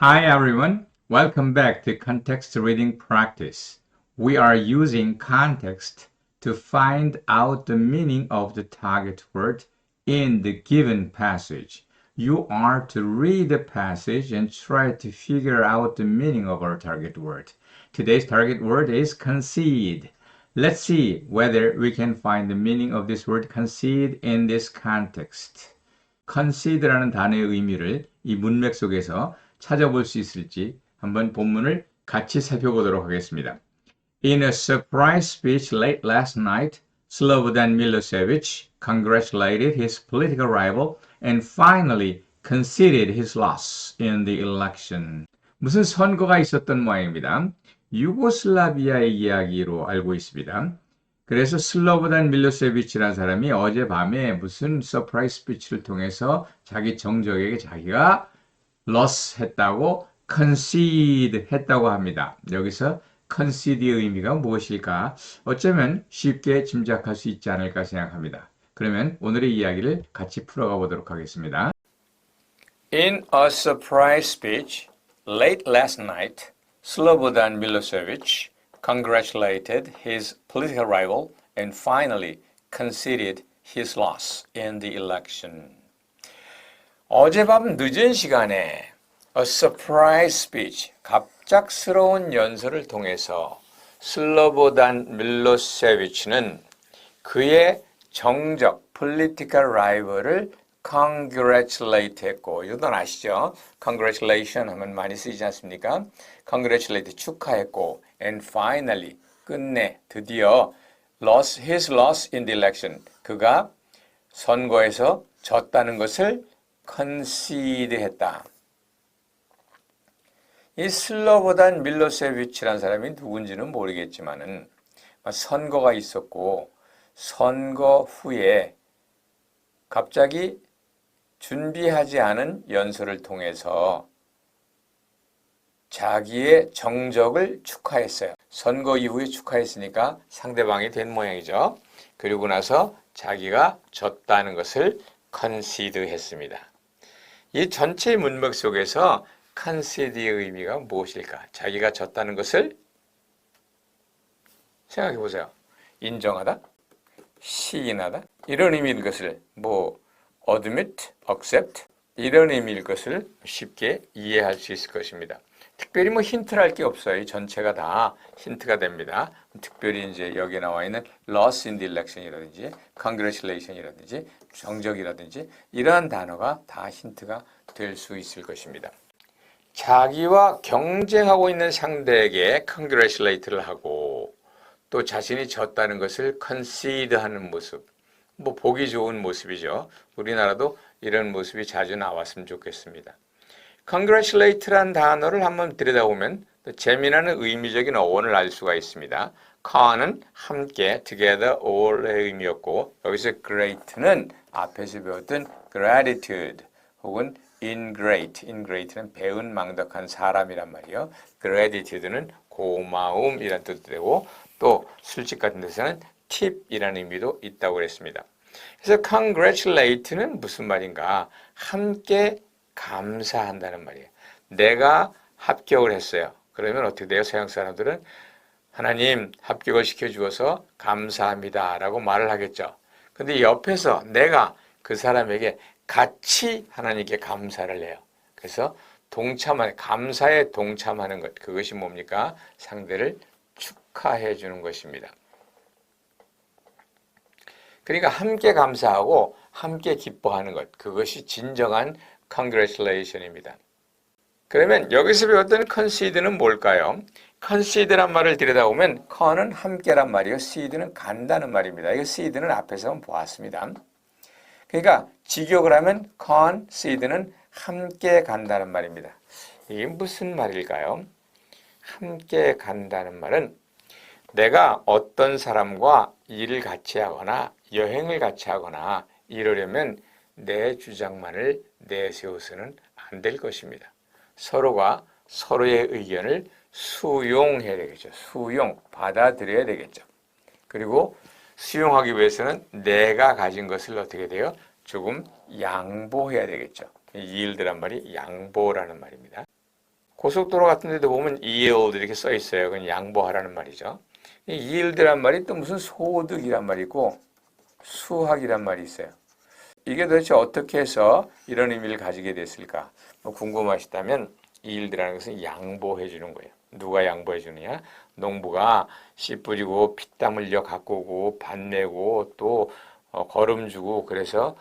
Hi everyone, welcome back to Context Reading Practice. We are using context to find out the meaning of the target word in the given passage. You are to read the passage and try to figure out the meaning of our target word. Today's target word is concede. Let's see whether we can find the meaning of this word concede in this context. concede라는 단어의 의미를 이 문맥 속에서 찾아볼 수 있을지 한번 본문을 같이 살펴보도록 하겠습니다. In a surprise speech late last night, Slobodan Milosevic congratulated his political rival and finally conceded his loss in the election. 무슨 선거가 있었던 모양입니다. 유고슬라비아의 이야기로 알고 있습니다. 그래서 슬로보단 밀로세비치라는 사람이 어젯밤에 무슨 서프라이즈 스피치를 통해서 자기 정적에게 자기가 loss 했다고 concede 했다고 합니다. 여기서 concede의 의미가 무엇일까? 어쩌면 쉽게 짐작할 수 있지 않을까 생각합니다. 그러면 오늘의 이야기를 같이 풀어가 보도록 하겠습니다. In a surprise speech late last night, Slobodan Milosevic congratulated his political rival and finally conceded his loss in the election. 어젯밤 늦은 시간에 a surprise speech, 갑작스러운 연설을 통해서 슬로보단 밀로세비치는 그의 정적, political rival을 congratulate 했고, 이건 아시죠? congratulation 하면 많이 쓰이지 않습니까? congratulate 축하했고, and finally, 끝내, 드디어 his loss in the election, 그가 선거에서 졌다는 것을 concede 했다. 이 슬로보단 밀로세비치라는 사람이 누군지는 모르겠지만은 선거가 있었고 선거 후에 갑자기 준비하지 않은 연설을 통해서 자기의 정적을 축하했어요. 선거 이후에 축하했으니까 상대방이 된 모양이죠. 그리고 나서 자기가 졌다는 것을 concede 했습니다. 이 전체 문맥 속에서 concede의 의미가 무엇일까? 자기가 졌다는 것을 생각해 보세요. 인정하다, 시인하다 이런 의미일 것을 admit, accept 이런 의미일 것을 쉽게 이해할 수 있을 것입니다. 특별히 힌트를 할 게 없어요. 이 전체가 다 힌트가 됩니다. 특별히 이제 여기 나와 있는 loss in the election이라든지 congratulation이라든지 정적이라든지 이러한 단어가 다 힌트가 될 수 있을 것입니다. 자기와 경쟁하고 있는 상대에게 congratulate를 하고 또 자신이 졌다는 것을 concede 하는 모습, 보기 좋은 모습이죠. 우리나라도 이런 모습이 자주 나왔으면 좋겠습니다. congratulate란 단어를 한번 들여다보면 재미나는 의미적인 어원을 알 수가 있습니다. con은 함께, together, all의 의미였고 여기서 great는 앞에서 배웠던 gratitude 혹은 ingrat는 배은 망덕한 사람이란 말이에요. gratitude는 고마움이란 뜻도 되고 또 술집 같은 데서는 팁이라는 의미도 있다고 그랬습니다. 그래서 congratulate는 무슨 말인가? 함께 감사한다는 말이에요. 내가 합격을 했어요. 그러면 어떻게 돼요? 서양 사람들은 하나님 합격을 시켜주어서 감사합니다 라고 말을 하겠죠. 근데 옆에서 내가 그 사람에게 같이 하나님께 감사를 해요. 그래서 감사에 동참하는 것, 그것이 뭡니까? 상대를 축하해 주는 것입니다. 그러니까 함께 감사하고 함께 기뻐하는 것, 그것이 진정한 congratulation입니다. 그러면 여기서 배웠던 concede는 뭘까요? concede란 말을 들여다보면 con은 함께란 말이에요. seed는 간다는 말입니다. 이거 seed는 앞에서 한번 보았습니다. 그러니까 직역을 하면 concede는 함께 간다는 말입니다. 이게 무슨 말일까요? 함께 간다는 말은 내가 어떤 사람과 일을 같이 하거나 여행을 같이 하거나 이러려면 내 주장만을 내세워서는 안 될 것입니다. 서로가 서로의 의견을 수용해야 되겠죠. 받아들여야 되겠죠. 그리고 수용하기 위해서는 내가 가진 것을 어떻게 돼요? 조금 양보해야 되겠죠. yield란 말이 양보라는 말입니다. 고속도로 같은 데도 보면 yield 이렇게 써 있어요. 그건 양보하라는 말이죠. 이 yield란 말이 또 무슨 소득이란 말이고 수학이란 말이 있어요. 이게 도대체 어떻게 해서 이런 의미를 가지게 됐을까? 뭐 궁금하시다면 yield라는 것은 양보해 주는 거예요. 누가 양보해 주느냐? 농부가 씨 뿌리고 피땀 흘려 갖고 오고 밭 내고 또 거름 주고 그래서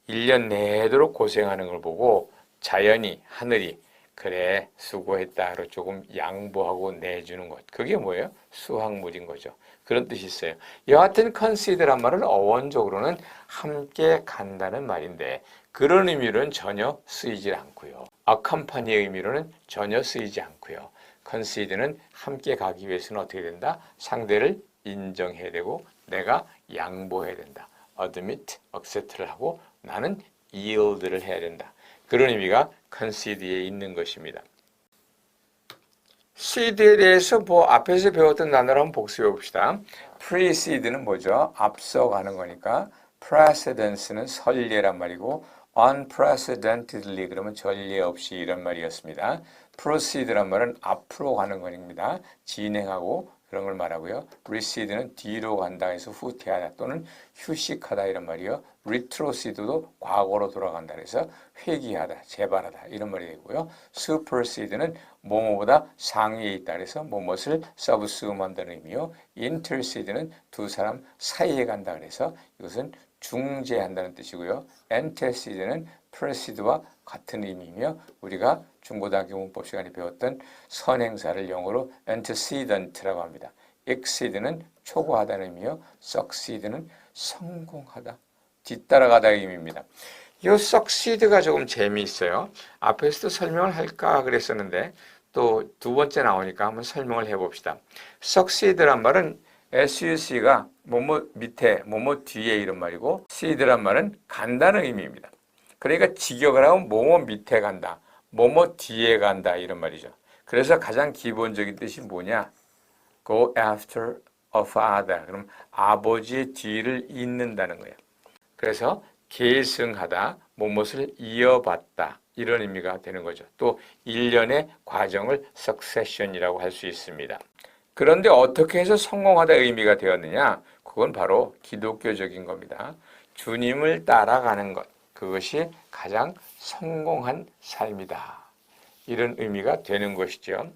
1년 내도록 고생하는 걸 보고 자연이 하늘이 그래 수고했다로 조금 양보하고 내주는 것. 그게 뭐예요? 수확물인 거죠. 그런 뜻이 있어요. 여하튼 concede란 말은 어원적으로는 함께 간다는 말인데 그런 의미로는 전혀 쓰이질 않고요. accompany의 의미로는 전혀 쓰이지 않고요. concede는 함께 가기 위해서는 어떻게 된다? 상대를 인정해야 되고 내가 양보해야 된다. admit, accept를 하고 나는 yield를 해야 된다. 그런 의미가 concede에 있는 것입니다. seed에 대해서 앞에서 배웠던 단어를 한번 복습해 봅시다. precede는 뭐죠? 앞서가는 거니까 precedence는 선례란 말이고 unprecedentedly 그러면 전례 없이 이런 말이었습니다. proceed란 말은 앞으로 가는 겁니다. 진행하고 그런 걸 말하고요. recede는 뒤로 간다 해서 후퇴하다 또는 휴식하다 이런 말이요. retrocede도 과거로 돌아간다 해서 회귀하다, 재발하다 이런 말이 되고요. supersede는 뭐뭐보다 상위에 있다 해서 뭐뭇을 subsume한다는 의미요. intercede는 두 사람 사이에 간다 그래서 이것은 중재한다는 뜻이고요. antecede는 precede와 같은 의미이며 우리가 중고등학교 문법 시간에 배웠던 선행사를 영어로 antecedent라고 합니다. exceed는 초과하다는 의미요. succeed는 성공하다, 뒤따라가다의 의미입니다. 이 succeed가 조금 재미있어요. 앞에서도 설명을 할까 그랬었는데 또 두 번째 나오니까 한번 설명을 해봅시다. succeed란 말은 suc가 뭐뭐 밑에, 뭐뭐 뒤에 이런 말이고 seed란 말은 간다는 의미입니다. 그러니까 직역을 하면 뭐뭐 밑에 간다, 뭐뭐 뒤에 간다 이런 말이죠. 그래서 가장 기본적인 뜻이 뭐냐? Go after a father. 그럼 아버지의 뒤를 잇는다는 거예요. 그래서 계승하다, 뭐뭇을 이어받다 이런 의미가 되는 거죠. 또 일련의 과정을 succession이라고 할 수 있습니다. 그런데 어떻게 해서 성공하다 의미가 되었느냐? 그건 바로 기독교적인 겁니다. 주님을 따라가는 것, 그것이 가장 성공한 삶이다. 이런 의미가 되는 것이죠.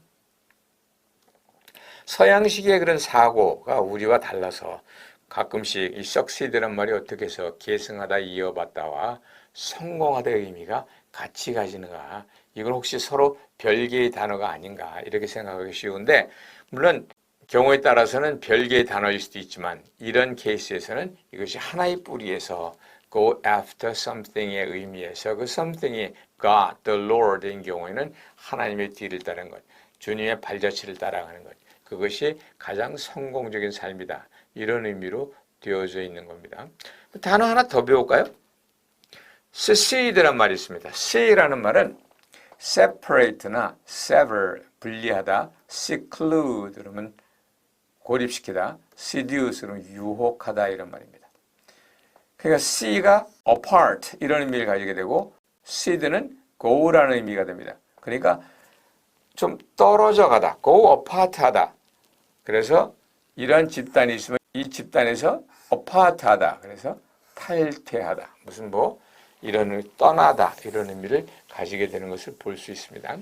서양식의 그런 사고가 우리와 달라서 가끔씩 이 succeed란 말이 어떻게 해서 계승하다, 이어받다와 성공하다의 의미가 같이 가지는가? 이건 혹시 서로 별개의 단어가 아닌가? 이렇게 생각하기 쉬운데 물론 경우에 따라서는 별개의 단어일 수도 있지만 이런 케이스에서는 이것이 하나의 뿌리에서 go after something의 의미에서 그 something이 God, the Lord인 경우에는 하나님의 뒤를 따르는 것, 주님의 발자취를 따라가는 것, 그것이 가장 성공적인 삶이다. 이런 의미로 되어져 있는 겁니다. 단어 하나 더 배울까요? seceder란 말이 있습니다. se라는 말은 separate나 sever, 분리하다, seclude, 그러면 고립시키다, seduce, 그러면 유혹하다 이런 말입니다. 그러니까 C가 apart 이런 의미를 가지게 되고 seed는 go라는 의미가 됩니다. 그러니까 좀 떨어져 가다, go apart 하다. 그래서 이런 집단이 있으면 이 집단에서 apart 하다. 그래서 탈퇴하다. 무슨 이런 떠나다 이런 의미를 가지게 되는 것을 볼 수 있습니다.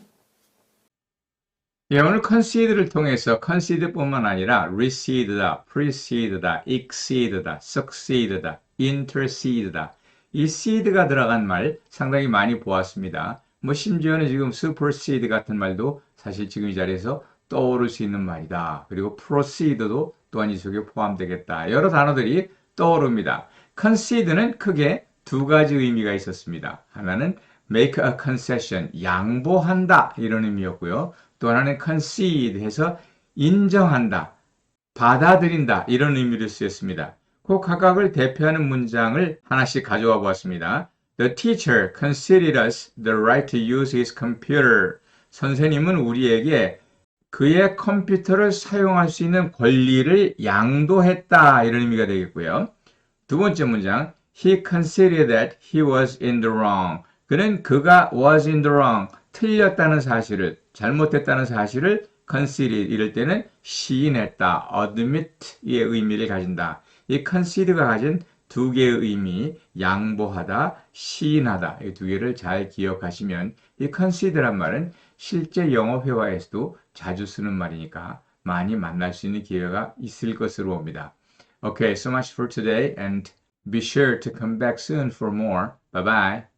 예, 오늘 concede를 통해서 concede뿐만 아니라 recede다, precede다, exceed다, succeed다, intercede다 이 seed가 들어간 말 상당히 많이 보았습니다. 심지어는 지금 supersede 같은 말도 사실 지금 이 자리에서 떠오를 수 있는 말이다. 그리고 proceed도 또한 이 속에 포함되겠다. 여러 단어들이 떠오릅니다. concede는 크게 두 가지 의미가 있었습니다. 하나는 make a concession, 양보한다 이런 의미였고요. 또 하나는 concede 해서 인정한다, 받아들인다 이런 의미로 쓰였습니다. 그 각각을 대표하는 문장을 하나씩 가져와 보았습니다. The teacher conceded us the right to use his computer. 선생님은 우리에게 그의 컴퓨터를 사용할 수 있는 권리를 양도했다 이런 의미가 되겠고요. 두 번째 문장 He conceded that he was in the wrong. 그는 그가 was in the wrong, 틀렸다는 사실을, 잘못됐다는 사실을 concede 이럴 때는 시인했다, admit의 의미를 가진다. 이 concede가 가진 두 개의 의미, 양보하다, 시인하다 이 두 개를 잘 기억하시면 이 concede란 말은 실제 영어 회화에서도 자주 쓰는 말이니까 많이 만날 수 있는 기회가 있을 것으로 봅니다. Okay, so much for today and be sure to come back soon for more. Bye bye.